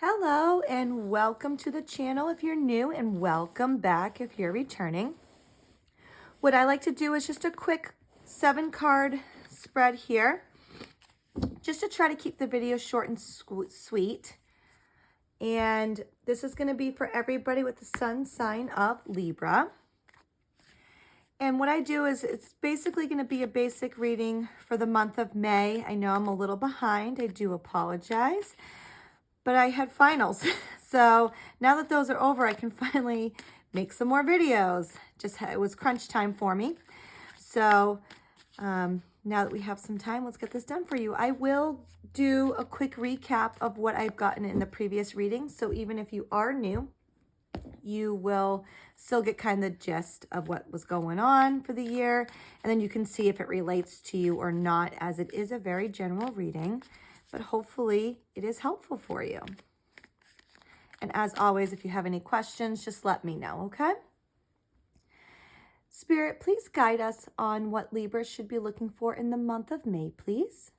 Hello and welcome to the channel if you're new, and welcome back if you're returning. What I like to do is just a quick 7-card spread here, just to try to keep the video short and sweet. And this is going to be for everybody with the sun sign of Libra. And what I do is it's basically going to be a basic reading for the month of May. I know I'm a little behind. I do apologize. But I had finals. So now that those are over, I can finally make some more videos. It was crunch time for me. So now that we have some time, let's get this done for you. I will do a quick recap of what I've gotten in the previous reading. So even if you are new, you will still get kind of the gist of what was going on for the year. And then you can see if it relates to you or not, as it is a very general reading. But hopefully it is helpful for you. And as always, if you have any questions, just let me know, okay? Spirit, please guide us on what Libra should be looking for in the month of May, please.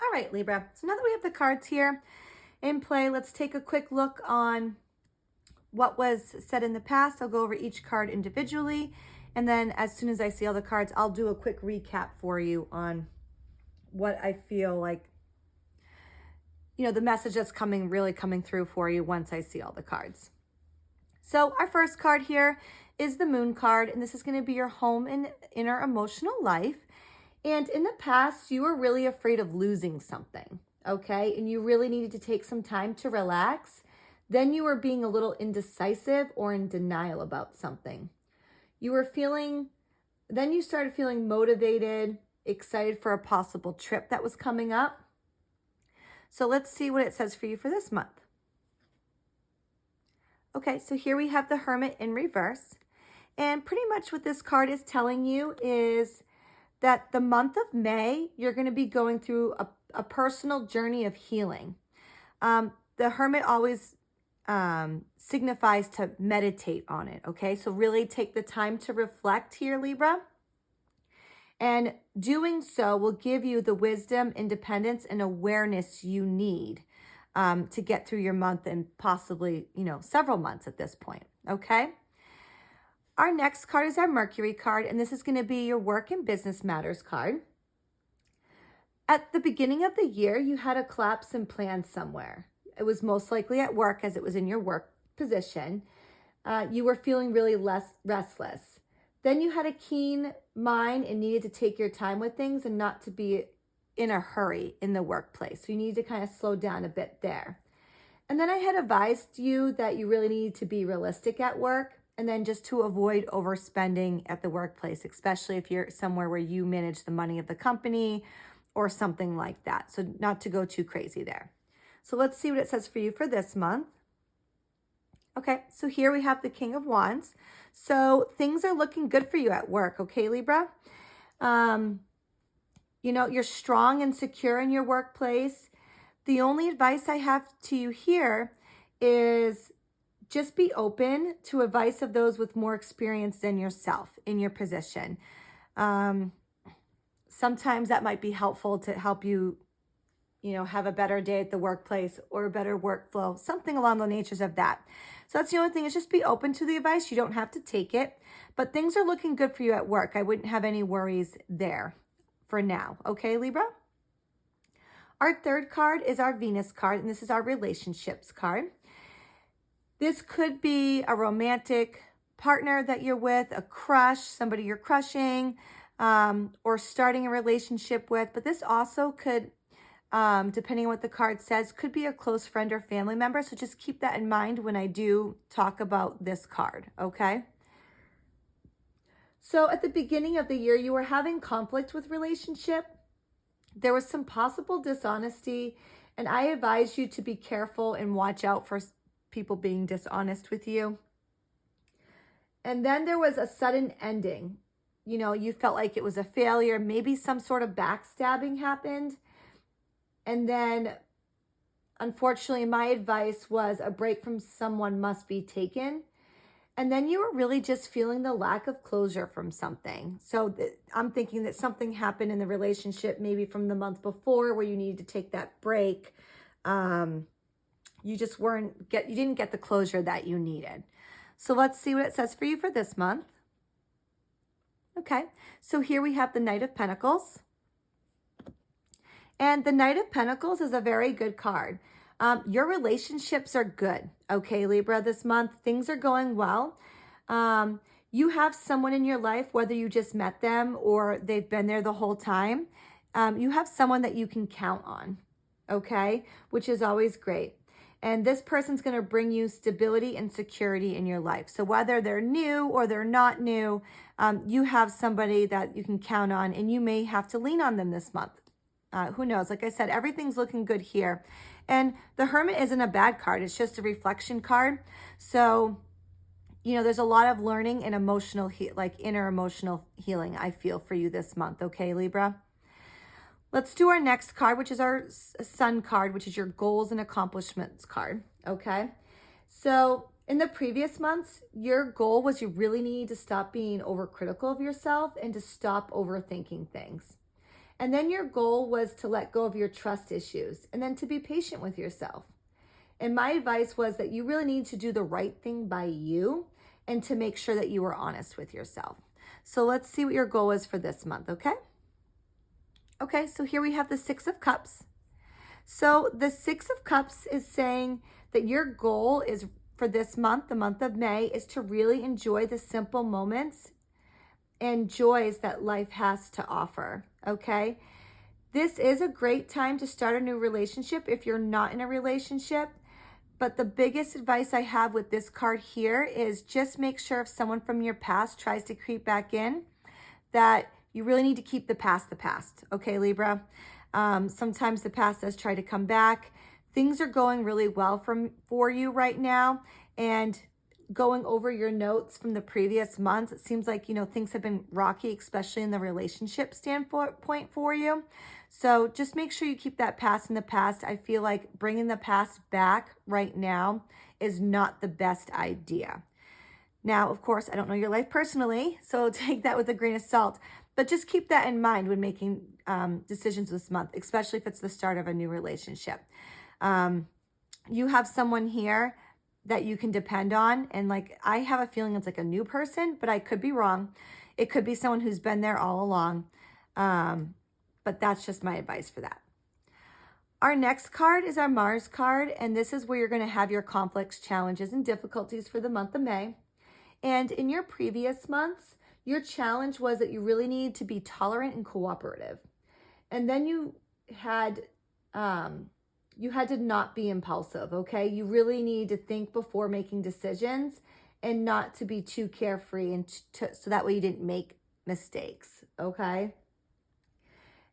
All right, Libra. So now that we have the cards here in play, let's take a quick look on what was said in the past. I'll go over each card individually. And then as soon as I see all the cards, I'll do a quick recap for you on what I feel like, the message that's really coming through for you once I see all the cards. So our first card here is the Moon card, and this is going to be your home and inner emotional life. And in the past, you were really afraid of losing something, okay? And you really needed to take some time to relax. Then you were being a little indecisive or in denial about something. Then you started feeling motivated, excited for a possible trip that was coming up. So let's see what it says for you for this month. Okay, so here we have the Hermit in reverse. And pretty much what this card is telling you is that the month of May, you're going to be going through a personal journey of healing. The Hermit always signifies to meditate on it, okay? So really take the time to reflect here, Libra. And doing so will give you the wisdom, independence, and awareness you need to get through your month and possibly, several months at this point, okay? Our next card is our Mercury card, and this is going to be your work and business matters card. At the beginning of the year, you had a collapse in plans somewhere. It was most likely at work, as it was in your work position. You were feeling really restless. Then you had a keen mind and needed to take your time with things and not to be in a hurry in the workplace. So you need to kind of slow down a bit there. And then I had advised you that you really need to be realistic at work, and then just to avoid overspending at the workplace, especially if you're somewhere where you manage the money of the company or something like that. So not to go too crazy there. So let's see what it says for you for this month. Okay, so here we have the King of Wands. So things are looking good for you at work, okay, Libra? You're strong and secure in your workplace. The only advice I have to you here is just be open to advice of those with more experience than yourself in your position. Sometimes that might be helpful to help you, have a better day at the workplace or a better workflow, something along the natures of that. So that's the only thing, is just be open to the advice. You don't have to take it, but things are looking good for you at work. I wouldn't have any worries there for now. Okay, Libra? Our third card is our Venus card, and this is our relationships card. This could be a romantic partner that you're with, a crush, somebody you're crushing, or starting a relationship with, but this also could, depending on what the card says, could be a close friend or family member. So just keep that in mind when I do talk about this card, okay? So at the beginning of the year, you were having conflict with relationship. There was some possible dishonesty, and I advise you to be careful and watch out for people being dishonest with you. And then there was a sudden ending. You know, you felt like it was a failure. Maybe some sort of backstabbing happened. And then, unfortunately, my advice was a break from someone must be taken. And then you were really just feeling the lack of closure from something. So I'm thinking that something happened in the relationship, maybe from the month before, where you needed to take that break. You just you didn't get the closure that you needed. So let's see what it says for you for this month. Okay, so here we have the Knight of Pentacles. And the Knight of Pentacles is a very good card. Your relationships are good, okay, Libra, this month. Things are going well. You have someone in your life, whether you just met them or they've been there the whole time. You have someone that you can count on, okay, which is always great. And this person's going to bring you stability and security in your life. So whether they're new or they're not new, you have somebody that you can count on, and you may have to lean on them this month. Who knows? Like I said, everything's looking good here. And the Hermit isn't a bad card. It's just a reflection card. So, you know, there's a lot of learning and emotional, inner emotional healing, I feel, for you this month. Okay, Libra? Let's do our next card, which is our Sun card, which is your goals and accomplishments card. Okay? So in the previous months, your goal was you really need to stop being overcritical of yourself and to stop overthinking things. And then your goal was to let go of your trust issues and then to be patient with yourself. And my advice was that you really need to do the right thing by you and to make sure that you were honest with yourself. So let's see what your goal is for this month, okay? Okay, so here we have the Six of Cups. So the Six of Cups is saying that your goal is for this month, the month of May, is to really enjoy the simple moments and joys that life has to offer, okay? This is a great time to start a new relationship if you're not in a relationship. But the biggest advice I have with this card here is just make sure if someone from your past tries to creep back in, that you really need to keep the past, okay, Libra? Sometimes the past does try to come back. Things are going really well for you right now. And going over your notes from the previous months, it seems like, you know, things have been rocky, especially in the relationship standpoint for you. So just make sure you keep that past in the past. I feel like bringing the past back right now is not the best idea. Now, of course, I don't know your life personally, so take that with a grain of salt. But just keep that in mind when making decisions this month, especially if it's the start of a new relationship. You have someone here that you can depend on. And like, I have a feeling it's like a new person, but I could be wrong. It could be someone who's been there all along. But that's just my advice for that. Our next card is our Mars card. And this is where you're going to have your conflicts, challenges, and difficulties for the month of May. And in your previous months, your challenge was that you really needed to be tolerant and cooperative. And then you had to not be impulsive, okay? You really need to think before making decisions and not to be too carefree, and so that way you didn't make mistakes, okay?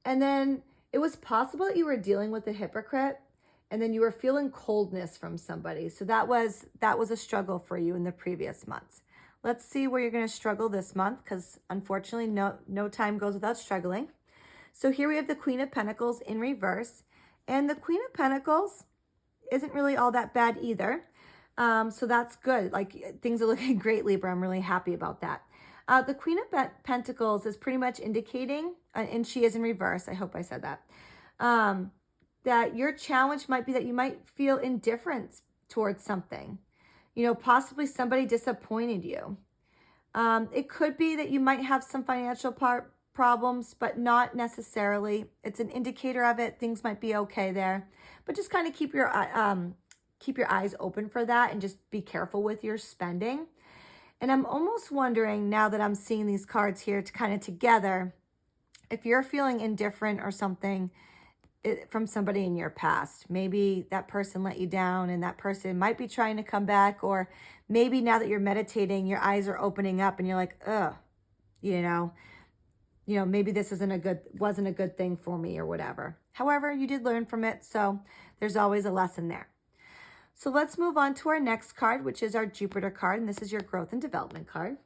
And then it was possible that you were dealing with a hypocrite, and then you were feeling coldness from somebody. So that was a struggle for you in the previous months. Let's see where you're going to struggle this month, because unfortunately no time goes without struggling. So here we have the Queen of Pentacles in reverse. And the Queen of Pentacles isn't really all that bad either. So that's good. Like, things are looking great, Libra. I'm really happy about that. The Queen of Pentacles is pretty much indicating, and she is in reverse, I hope I said that, that your challenge might be that you might feel indifference towards something. You know, possibly somebody disappointed you. It could be that you might have some financial problems, but not necessarily. It's an indicator of it. Things might be okay there, but just kind of keep your eyes open for that and just be careful with your spending. And I'm almost wondering, now that I'm seeing these cards here to kind of together, if you're feeling indifferent or something from somebody in your past. Maybe that person let you down and that person might be trying to come back, or maybe now that you're meditating, your eyes are opening up and you're like, ugh, you know, maybe this wasn't a good thing for me or whatever. However, you did learn from it, so there's always a lesson there. So let's move on to our next card, which is our Jupiter card, and this is your growth and development card.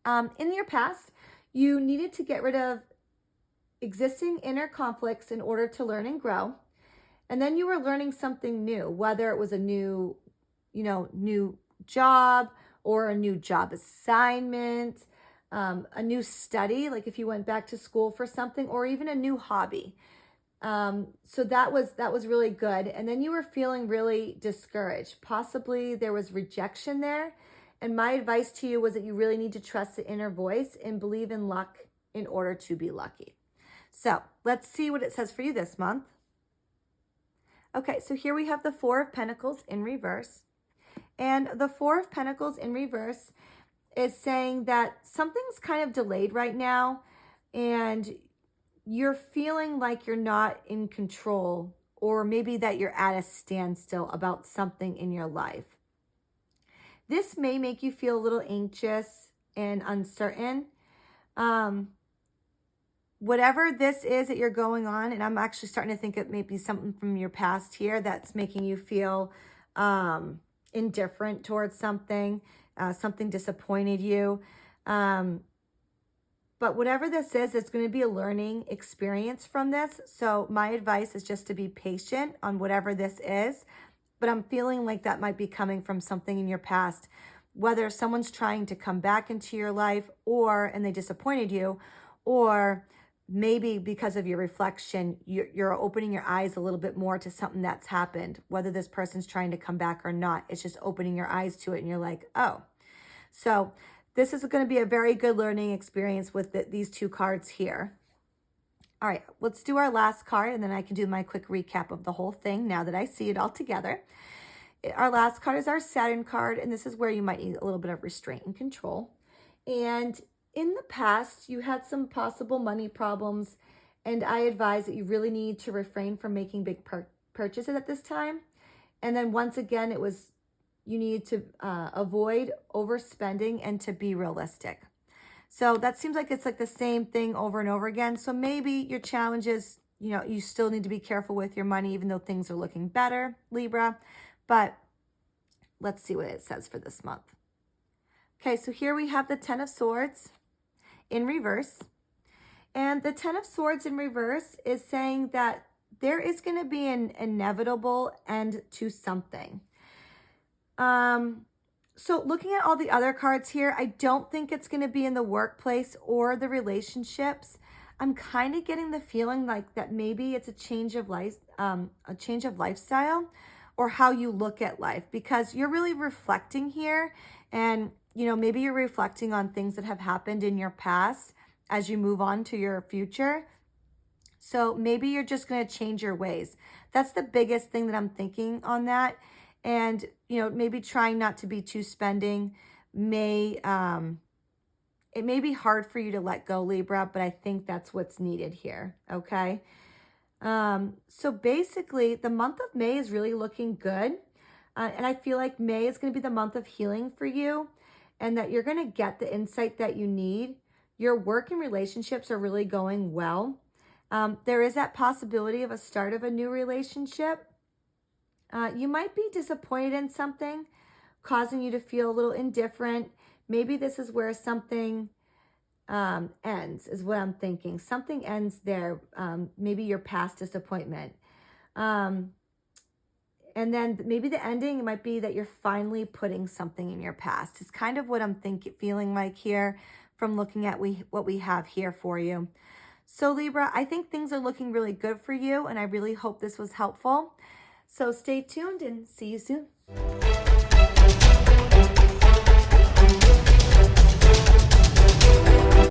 In your past, you needed to get rid of existing inner conflicts in order to learn and grow. And then you were learning something new, whether it was a new job or a new job assignment, a new study, like if you went back to school for something, or even a new hobby. So that was really good. And then you were feeling really discouraged. Possibly there was rejection there. And my advice to you was that you really need to trust the inner voice and believe in luck in order to be lucky. So let's see what it says for you this month. Okay, so here we have the Four of Pentacles in reverse. And the Four of Pentacles in reverse is saying that something's kind of delayed right now, and you're feeling like you're not in control, or maybe that you're at a standstill about something in your life. This may make you feel a little anxious and uncertain. Whatever this is that you're going on, and I'm actually starting to think it may be something from your past here that's making you feel indifferent towards something, something disappointed you. But whatever this is, it's going to be a learning experience from this. So my advice is just to be patient on whatever this is. But I'm feeling like that might be coming from something in your past, whether someone's trying to come back into your life and they disappointed you, or maybe because of your reflection, you're opening your eyes a little bit more to something that's happened, whether this person's trying to come back or not. It's just opening your eyes to it and you're like, oh. So this is going to be a very good learning experience with these two cards here. All right, let's do our last card, and then I can do my quick recap of the whole thing now that I see it all together. Our last card is our Saturn card, and this is where you might need a little bit of restraint and control. And in the past, you had some possible money problems, and I advise that you really need to refrain from making big purchases at this time. And then once again, you need to avoid overspending and to be realistic. So that seems like it's like the same thing over and over again. So maybe your challenge is, you still need to be careful with your money, even though things are looking better, Libra. But let's see what it says for this month. Okay, so here we have the Ten of Swords in reverse. And the Ten of Swords in reverse is saying that there is going to be an inevitable end to something. So looking at all the other cards here, I don't think it's going to be in the workplace or the relationships. I'm kind of getting the feeling like that maybe it's a change of lifestyle or how you look at life, because you're really reflecting here, and maybe you're reflecting on things that have happened in your past as you move on to your future. So maybe you're just going to change your ways. That's the biggest thing that I'm thinking on that. And, maybe trying not to be too spending it may be hard for you to let go, Libra, but I think that's what's needed here. Okay. So basically the month of May is really looking good. And I feel like May is going to be the month of healing for you, and that you're going to get the insight that you need. Your work and relationships are really going well. There is that possibility of a start of a new relationship. You might be disappointed in something, causing you to feel a little indifferent. Maybe this is where something ends, is what I'm thinking. Something ends there, maybe your past disappointment. And then maybe the ending might be that you're finally putting something in your past. It's kind of what I'm feeling like here from looking at what we have here for you. So Libra, I think things are looking really good for you, and I really hope this was helpful. So stay tuned and see you soon.